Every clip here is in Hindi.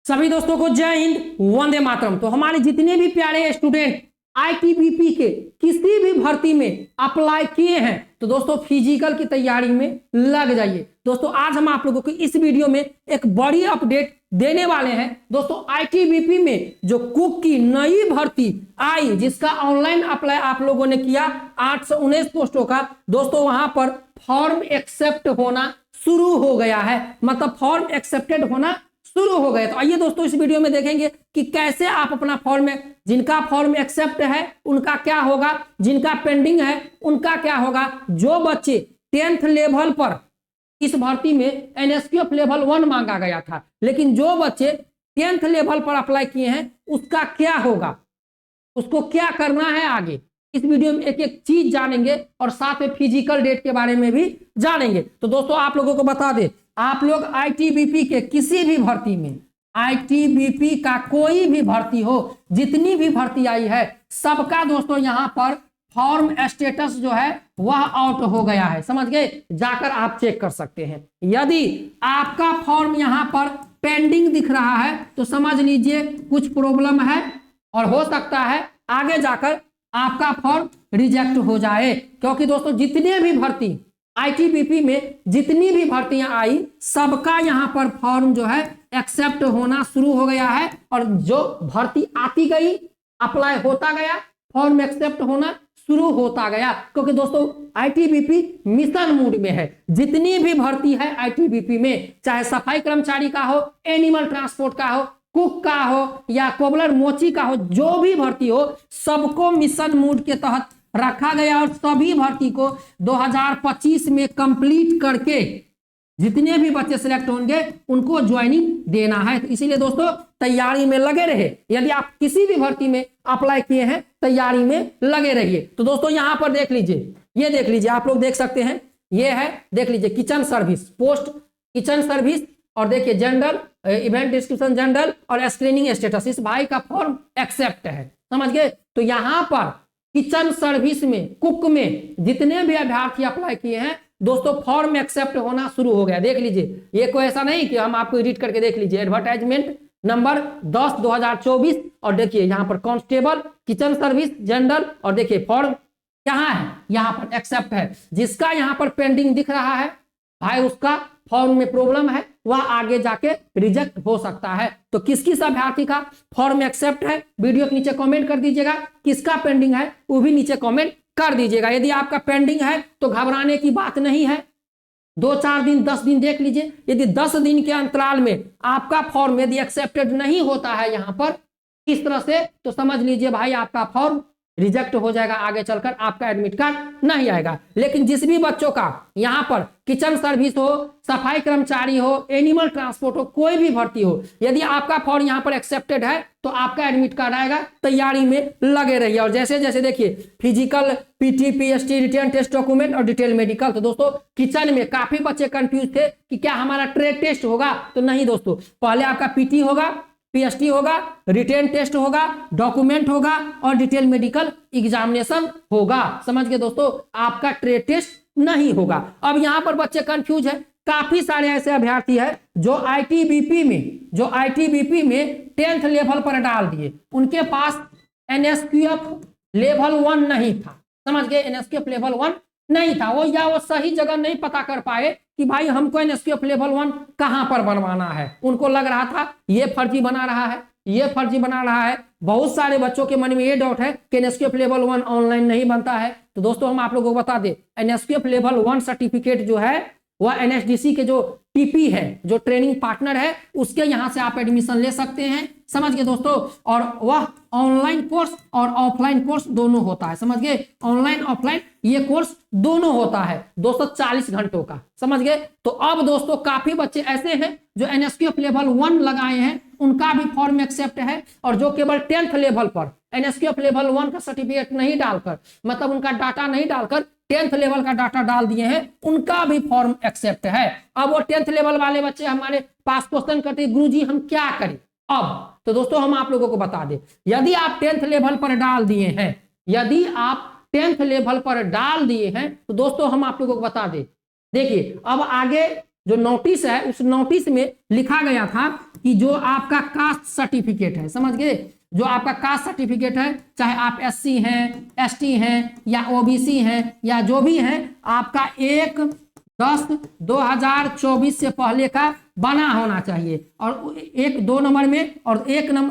सभी दोस्तों को जय हिंद, वंदे मातरम। तो हमारे जितने भी प्यारे स्टूडेंट आईटीबीपी के किसी भी भर्ती में अप्लाई किए हैं तो दोस्तों फिजिकल की तैयारी में लग जाइए। दोस्तों आज हम आप लोगों को इस वीडियो में एक बड़ी अपडेट देने वाले हैं। दोस्तों आईटीबीपी में जो कुक की नई भर्ती आई, जिसका ऑनलाइन अप्लाई आप लोगों ने किया 819 पोस्टों का, दोस्तों वहां पर फॉर्म एक्सेप्ट होना शुरू हो गया है। मतलब फॉर्म एक्सेप्टेड होना शुरू हो गए। तो आइए दोस्तों इस वीडियो में देखेंगे कि कैसे आप अपना फॉर्म में, जिनका फॉर्म एक्सेप्ट है उनका क्या होगा, जिनका पेंडिंग है उनका क्या होगा। जो बच्चे 10th लेवल पर इस भर्ती में एनएसक्यूएफ लेवल 1 मांगा गया था, लेकिन जो बच्चे 10th लेवल पर अप्लाई किए हैं उसका क्या होगा, उसको क्या करना है आगे, इस वीडियो में एक एक चीज जानेंगे और साथ में फिजिकल डेट के बारे में भी जानेंगे। तो दोस्तों आप लोगों को बता दें, आप लोग आईटीबीपी के किसी भी भर्ती में, आईटीबीपी का कोई भी भर्ती हो, जितनी भी भर्ती आई है सबका दोस्तों यहां पर फॉर्म स्टेटस जो है वह आउट हो गया है। समझ गए, जाकर आप चेक कर सकते हैं। यदि आपका फॉर्म यहां पर पेंडिंग दिख रहा है तो समझ लीजिए कुछ प्रॉब्लम है और हो सकता है आगे जाकर आपका फॉर्म रिजेक्ट हो जाए। क्योंकि दोस्तों जितने भी भर्ती आईटीबीपी में जितनी भी भर्तियां आई सबका यहां पर फॉर्म जो है एक्सेप्ट होना शुरू हो गया है, और जो भर्ती आती गई अप्लाई होता गया, फॉर्म एक्सेप्ट होना शुरू होता गया। क्योंकि दोस्तों आईटीबीपी मिशन मोड में है। जितनी भी भर्ती है आईटीबीपी में, चाहे सफाई कर्मचारी का हो, एनिमल ट्रांसपोर्ट का हो, कुक का हो या कोबलर मोची का हो, जो भी भर्ती हो सबको मिशन मोड के तहत रखा गया और सभी भर्ती को 2025 में कंप्लीट करके जितने भी बच्चे सिलेक्ट होंगे उनको ज्वाइनिंग देना है। तो इसीलिए दोस्तों तैयारी में लगे रहे। यदि आप किसी भी भर्ती में अप्लाई किए हैं तैयारी में लगे रहिए। तो दोस्तों यहां पर देख लीजिए, ये देख लीजिए, आप लोग देख सकते हैं, ये है, देख लीजिए kitchen service, post kitchen service, और देखिए जनरल, इवेंट डिस्क्रिप्शन जनरल और स्क्रीनिंग स्टेटस। इस भाई का फॉर्म एक्सेप्ट है, समझ गए। तो यहां पर किचन सर्विस में, कुक में जितने भी अभ्यर्थी अप्लाई किए हैं दोस्तों फॉर्म एक्सेप्ट होना शुरू हो गया। देख लीजिए, ये कोई ऐसा नहीं कि हम आपको एडिट करके देख लीजिए, एडवर्टाइजमेंट नंबर 10/2024, और देखिए यहाँ पर कांस्टेबल किचन सर्विस जनरल, और देखिए फॉर्म कहाँ है, यहाँ पर एक्सेप्ट है। जिसका यहाँ पर पेंडिंग दिख रहा है भाई, उसका फॉर्म में प्रॉब्लम है, वह आगे जाके रिजेक्ट हो सकता है। तो किस किस अभ्यर्थी का फॉर्म एक्सेप्ट है वीडियो के नीचे कमेंट कर दीजिएगा, किसका पेंडिंग है वो भी नीचे कमेंट कर दीजिएगा। यदि आपका पेंडिंग है तो घबराने की बात नहीं है, 2-4 दिन 10 दिन देख लीजिए। यदि 10 दिन के अंतराल में आपका फॉर्म यदि एक्सेप्टेड नहीं होता है यहाँ पर इस तरह से, तो समझ लीजिए भाई आपका फॉर्म रिजेक्ट हो जाएगा, आगे चलकर आपका एडमिट कार्ड नहीं आएगा। लेकिन जिस भी बच्चों का यहाँ पर किचन सर्विस हो, सफाई कर्मचारी हो, एनिमल ट्रांसपोर्ट हो, कोई भी भर्ती हो, यदि आपका फॉर्म यहाँ पर एक्सेप्टेड है तो आपका एडमिट कार्ड आएगा। तैयारी में लगे रहिए। और जैसे जैसे देखिए physical, PT, PST, return test document और डिटेल मेडिकल। तो दोस्तों किचन में काफी बच्चे कंफ्यूज थे कि क्या हमारा ट्रेड टेस्ट होगा, तो नहीं दोस्तों, पहले आपका पीटी होगा, पीएसटी होगा, रिटेन टेस्ट होगा, डॉक्यूमेंट होगा और डिटेल मेडिकल एग्जामिनेशन होगा। समझ गए दोस्तों, आपका ट्रेड टेस्ट नहीं होगा। अब यहां पर बच्चे कंफ्यूज है, काफी सारे ऐसे अभ्यर्थी है जो आईटीबीपी में 10th लेवल पर डाल दिए, उनके पास एनएसक्यूएफ लेवल 1 नहीं था। समझ गए, एनएसक्यूएफ लेवल 1 नहीं था वो, या वो सही जगह नहीं पता कर पाए कि भाई हमको एनएसक्यूएफ लेवल 1 कहां पर बनवाना है। उनको लग रहा था ये फर्जी बना रहा है, ये फर्जी बना रहा है। बहुत सारे बच्चों के मन में ये डाउट है कि एनएसक्यूएफ लेवल 1 ऑनलाइन नहीं बनता है। तो दोस्तों हम आप लोगों को बता दें, एनएसक्यूएफ लेवल 1 सर्टिफिकेट जो है वह एनएसडीसी के जो टीपी है, जो ट्रेनिंग पार्टनर है, उसके यहां से आप एडमिशन ले सकते हैं। समझ गए दोस्तों, और वह ऑनलाइन कोर्स और ऑफलाइन कोर्स दोनों होता है। समझ गए, ऑनलाइन ऑफलाइन ये कोर्स दोनों होता है 240 घंटों का। समझ गए। तो अब दोस्तों काफी बच्चे ऐसे हैं जो एनएसक्यूएफ लेवल 1 लगाए हैं, उनका भी फॉर्म एक्सेप्ट है, और जो केवल 10th लेवल पर एनएसक्यूएफ लेवल 1 का सर्टिफिकेट नहीं डालकर, मतलब उनका डाटा नहीं डालकर 10th लेवल का डाटा डाल दिए हैं, उनका भी फॉर्म एक्सेप्ट है। अब वो 10th लेवल वाले बच्चे हमारे पास क्वेश्चन करते हैं, गुरुजी हम क्या करें अब। तो दोस्तों हम आप लोगों को बता दें, यदि आप 10th लेवल पर डाल दिए हैं, यदि आप 10th लेवल पर डाल दिए हैं तो दोस्तों हम आप लोगों को बता दें, देखिए अब आगे जो नोटिस है उस नोटिस में लिखा गया था कि जो आपका कास्ट सर्टिफिकेट है, समझ गए, जो आपका कास्ट सर्टिफिकेट है, चाहे आप SC हैं, ST हैं या OBC हैं या जो भी हैं, आपका 1/10/2024 से पहले का बना होना चाहिए। और 1-2 नंबर में और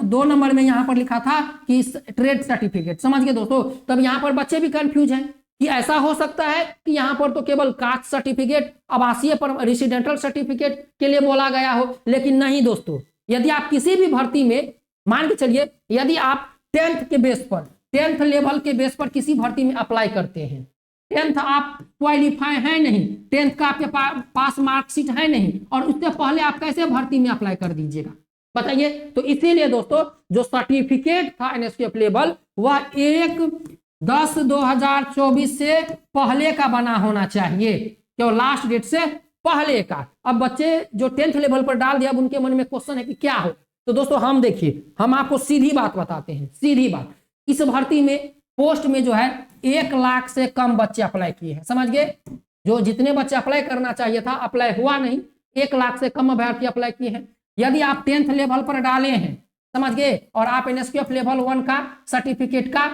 2 नंबर में यहाँ पर लिखा था कि ट्रेड सर्टिफिकेट, समझ गए दोस्तों। तब यहाँ पर बच्चे भी कंफ्यूज हैं कि ऐसा हो सकता है कि यहाँ पर तो केवल कास्ट सर्टिफिकेट, आवासीय पर रेसिडेंटल सर्टिफिकेट के लिए बोला गया हो, लेकिन नहीं दोस्तों। यदि आप किसी भी भर्ती में मान के चलिए, यदि आप 10th के बेस पर, 10th लेवल के बेस पर किसी भर्ती में अप्लाई करते हैं, 10th आप क्वालिफाई है नहीं, 10th का आपके पास मार्कशीट है नहीं, और उससे पहले आप कैसे भर्ती में अप्लाई कर दीजिएगा, बताइए। तो इसीलिए दोस्तों जो सर्टिफिकेट था NSQF लेवल, वह 1/10/2024 से पहले का बना होना चाहिए, क्यों, लास्ट डेट से पहले का। अब बच्चे जो 10th लेवल पर डाल दिया, अब उनके मन में क्वेश्चन है कि क्या हो। तो दोस्तों हम देखिए, हम आपको सीधी बात बताते हैं, सीधी बात। इस भर्ती में पोस्ट में जो है 1 लाख से कम बच्चे अप्लाई किए हैं, समझ गए। जो जितने बच्चे अप्लाई करना चाहिए था, अप्लाई हुआ नहीं, 1 लाख से कम अभ्यर्थी अप्लाई किए हैं। यदि आप 10th लेवल पर डाले हैं, समझ गए, और आप NSQF लेवल 1 का सर्टिफिकेट का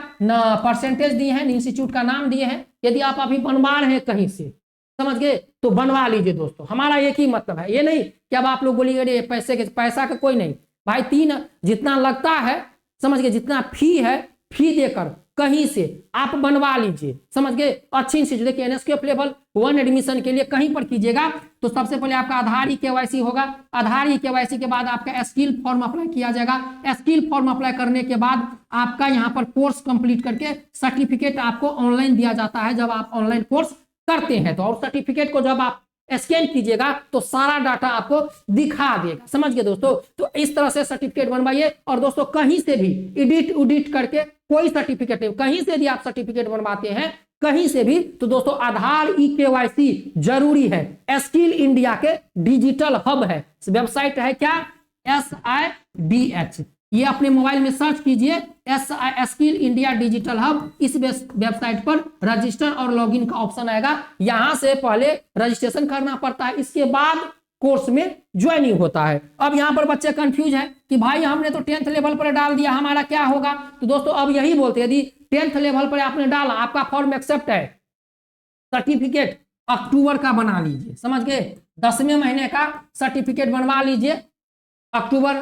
परसेंटेज दिए हैं, इंस्टीट्यूट का नाम दिए हैं, यदि आप अभी बनवा रहे हैं कहीं से, समझ गए, तो बनवा लीजिए दोस्तों। हमारा एक ही मतलब है, ये नहीं कि अब आप लोग बोलिए पैसा का कोई नहीं भाई, 3 जितना लगता है, समझ गए, जितना फी है, फी देकर कहीं से आप बनवा लीजिए, समझ गए। अच्छी इंस्टीट्यूट देखिए, NSQF लेवल 1 एडमिशन के लिए कहीं पर कीजिएगा तो सबसे पहले आपका आधार KYC होगा। आधार KYC के बाद आपका स्किल फॉर्म अप्लाई किया जाएगा। स्किल फॉर्म अप्लाई करने के बाद आपका यहाँ पर कोर्स कंप्लीट करके सर्टिफिकेट आपको ऑनलाइन दिया जाता है। जब आप ऑनलाइन कोर्स करते हैं तो, और सर्टिफिकेट को जब आप स्कैन कीजिएगा तो सारा डाटा आपको दिखा देगा, समझ गए दोस्तों। तो इस तरह से सर्टिफिकेट बनवाइए। और दोस्तों कहीं से भी एडिट करके कोई सर्टिफिकेट नहीं, कहीं से भी आप सर्टिफिकेट बनवाते हैं, कहीं से भी, तो दोस्तों आधार KYC जरूरी है। स्किल इंडिया के डिजिटल हब है, वेबसाइट है क्या, SIDH, ये अपने मोबाइल में सर्च कीजिए, स्किल इंडिया डिजिटल हब। इस वेबसाइट पर रजिस्टर और लॉगिन का ऑप्शन आएगा। यहां से पहले रजिस्ट्रेशन करना पड़ता है, इसके बाद कोर्स में ज्वाइनिंग होता है। अब यहां पर बच्चे कंफ्यूज हैं कि भाई हमने तो 10th लेवल पर डाल दिया, हमारा क्या होगा। तो दोस्तों अब यही बोलते हैं, यदि 10th लेवल पर आपने डाला, आपका फॉर्म एक्सेप्ट है, सर्टिफिकेट अक्टूबर का बना लीजिए, समझ गए, 10वें महीने का सर्टिफिकेट बनवा लीजिए अक्टूबर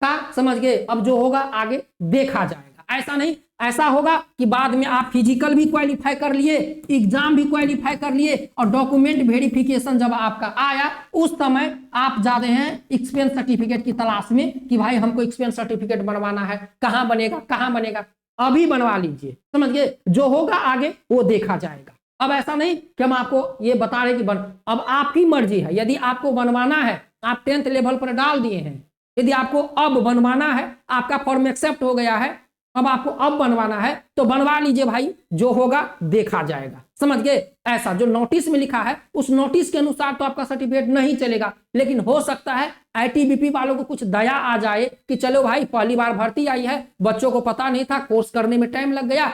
का, समझ गए। अब जो होगा आगे देखा जाएगा। ऐसा नहीं, ऐसा होगा कि बाद में आप फिजिकल भी क्वालिफाई कर लिए, एग्जाम भी क्वालिफाई कर लिए, और डॉक्यूमेंट वेरिफिकेशन जब आपका आया, उस समय आप जाते हैं एक्सपीरियंस सर्टिफिकेट की तलाश में कि भाई हमको एक्सपीरियंस सर्टिफिकेट बनवाना है, कहाँ बनेगा, कहाँ बनेगा। अभी बनवा लीजिए, समझ गए, जो होगा आगे वो देखा जाएगा। अब ऐसा नहीं कि हम आपको ये बता रहे कि अब आपकी मर्जी है। यदि आपको बनवाना है, आप 10th लेवल पर डाल दिए हैं, यदि आपको अब बनवाना है, आपका फॉर्म एक्सेप्ट हो गया है, अब आपको अब बनवाना है तो बनवा लीजिए भाई, जो होगा देखा जाएगा, समझ गए। ऐसा जो नोटिस में लिखा है, उस नोटिस के अनुसार तो आपका सर्टिफिकेट नहीं चलेगा, लेकिन हो सकता है ITBP वालों को कुछ दया आ जाए कि चलो भाई पहली बार भर्ती आई है, बच्चों को पता नहीं था, कोर्स करने में टाइम लग गया,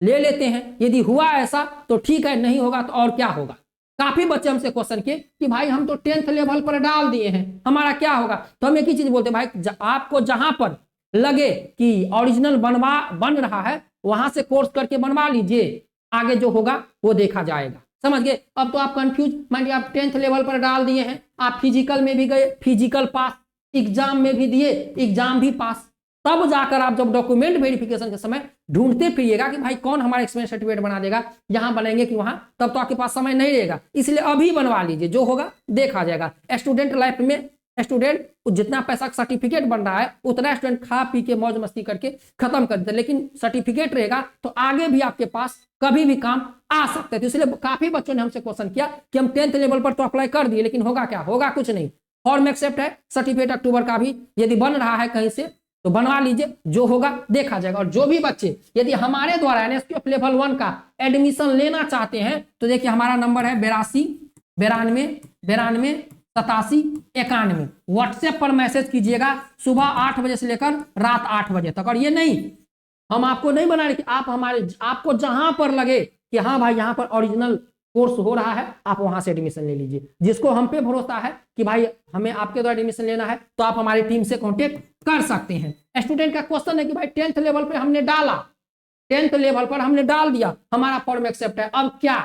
ले लेते हैं। यदि हुआ ऐसा तो ठीक है, नहीं होगा तो और क्या होगा। काफी बच्चे हमसे क्वेश्चन किए कि भाई हम तो 10th लेवल पर डाल दिए हैं, हमारा क्या होगा। तो हम एक ही चीज बोलते हैं, भाई आपको जहां पर लगे कि ओरिजिनल बन रहा है, वहां से कोर्स करके बनवा लीजिए, आगे जो होगा वो देखा जाएगा, समझ गए। अब तो आप कंफ्यूज, मान लीजिए आप 10th लेवल पर डाल दिए हैं, आप फिजिकल में भी गए, फिजिकल पास, एग्जाम में भी दिए, एग्जाम भी पास, तब जाकर आप जब डॉक्यूमेंट वेरिफिकेशन के समय ढूंढते फिरिएगा कि भाई कौन हमारा एक्सपीरियंस सर्टिफिकेट बना देगा, यहां बनेंगे कि वहां, तब तो आपके पास समय नहीं रहेगा। इसलिए अभी बनवा लीजिए, जो होगा देखा जाएगा। स्टूडेंट लाइफ में स्टूडेंट जितना पैसा सर्टिफिकेट बन रहा है, उतना स्टूडेंट खा पी के मौज मस्ती करके खत्म कर देते हैं, लेकिन सर्टिफिकेट रहेगा तो आगे भी आपके पास कभी भी काम आ सकते हैं। तो इसलिए काफी बच्चों ने हमसे क्वेश्चन किया कि हम 10th लेवल पर तो अप्लाई कर दिए, लेकिन होगा क्या, होगा कुछ नहीं। फॉर्म एक्सेप्ट है, सर्टिफिकेट अक्टूबर का भी यदि बन रहा है कहीं से तो बनवा लीजिए, जो होगा देखा जाएगा। और जो भी बच्चे यदि हमारे द्वारा NSQF लेवल 1 का एडमिशन लेना चाहते हैं तो देखिए हमारा नंबर है 82 92 87 91। व्हाट्सएप पर मैसेज कीजिएगा सुबह 8 बजे से लेकर रात 8 बजे तक। और ये नहीं, हम आपको नहीं बना रहे कि आप आपको जहां पर लगे कि हाँ भाई यहाँ पर ओरिजिनल कोर्स हो रहा है, आप वहां से एडमिशन ले लीजिए। जिसको हम पे भरोसा है कि भाई हमें आपके द्वारा एडमिशन लेना है, तो आप हमारी टीम से कांटेक्ट कर सकते हैं। स्टूडेंट का क्वेश्चन है कि भाई 10th लेवल पे हमने डाला, 10th लेवल पर हमने डाल दिया, हमारा फॉर्म एक्सेप्ट है, अब क्या?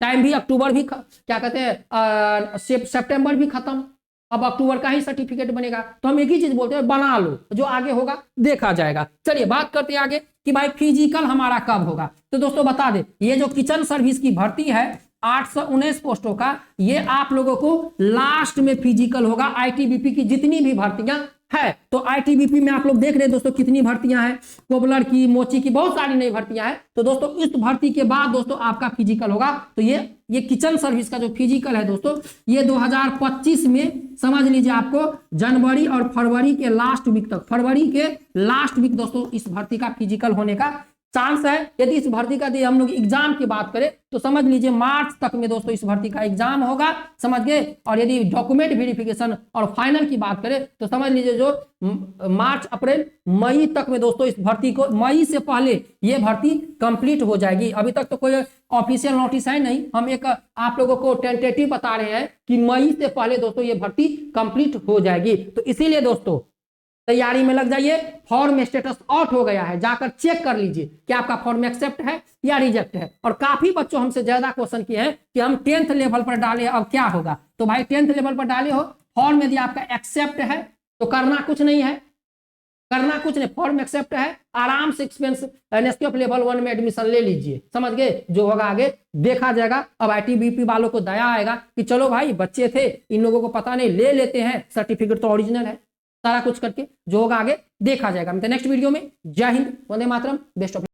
टाइम भी अक्टूबर भी क्या कहते हैं सितंबर भी खत्म, अब अक्टूबर का ही सर्टिफिकेट बनेगा। तो हम एक ही चीज बोलते हैं, बना लो, जो आगे होगा देखा जाएगा। चलिए बात करते हैं आगे कि भाई फिजिकल हमारा कब होगा। तो दोस्तों बता दे, ये जो किचन सर्विस की भर्ती है 819 पोस्टों का, ये आप लोगों को लास्ट में फिजिकल होगा। आईटीबीपी की जितनी भी भर्तियां है, तो आईटीबीपी में आप लोग देख रहे हैं दोस्तों कितनी भर्तियां हैं, कोबलर की, मोची की, बहुत सारी नई भर्तियां हैं। तो दोस्तों इस भर्ती के बाद दोस्तों आपका फिजिकल होगा। तो ये किचन सर्विस का जो फिजिकल है दोस्तों, ये 2025 में समझ लीजिए आपको जनवरी और फरवरी के लास्ट वीक तक, फरवरी के लास्ट वीक दोस्तों इस भर्ती का फिजिकल होने का चांस है। यदि इस भर्ती का हम लोग एग्जाम की बात करें तो समझ लीजिए मार्च तक में दोस्तों इस भर्ती का एग्जाम होगा, समझ गए। और यदि डॉक्यूमेंट वेरिफिकेशन और फाइनल की बात करें तो समझ लीजिए जो मार्च अप्रैल मई तक में दोस्तों इस भर्ती को, मई से पहले ये भर्ती कंप्लीट हो जाएगी। अभी तक तो कोई ऑफिशियल नोटिस है नहीं, हम एक आप लोगों को टेंटेटिव बता रहे हैं कि मई से पहले दोस्तों ये भर्ती कंप्लीट हो जाएगी। तो इसीलिए दोस्तों तैयारी में लग जाइए। फॉर्म स्टेटस आउट हो गया है, जाकर चेक कर लीजिए कि आपका फॉर्म एक्सेप्ट है या रिजेक्ट है। और काफी बच्चों हमसे ज्यादा क्वेश्चन किए हैं कि हम 10th लेवल पर डाले अब क्या होगा। तो भाई 10th लेवल पर डाले हो, फॉर्म यदि आपका एक्सेप्ट है तो करना कुछ नहीं है, करना कुछ नहीं, फॉर्म एक्सेप्ट है, आराम से एनएसक्यूएफ लेवल 1 में एडमिशन ले लीजिए, समझ गए। जो होगा आगे देखा जाएगा। अब आईटीबीपी वालों को दया आएगा कि चलो भाई बच्चे थे, इन लोगों को पता नहीं, ले लेते हैं, सर्टिफिकेट तो ओरिजिनल है, सारा कुछ करके जो होगा आगे देखा जाएगा। मिलते हैं नेक्स्ट वीडियो में। जय हिंद, वंदे मातरम, बेस्ट ऑफ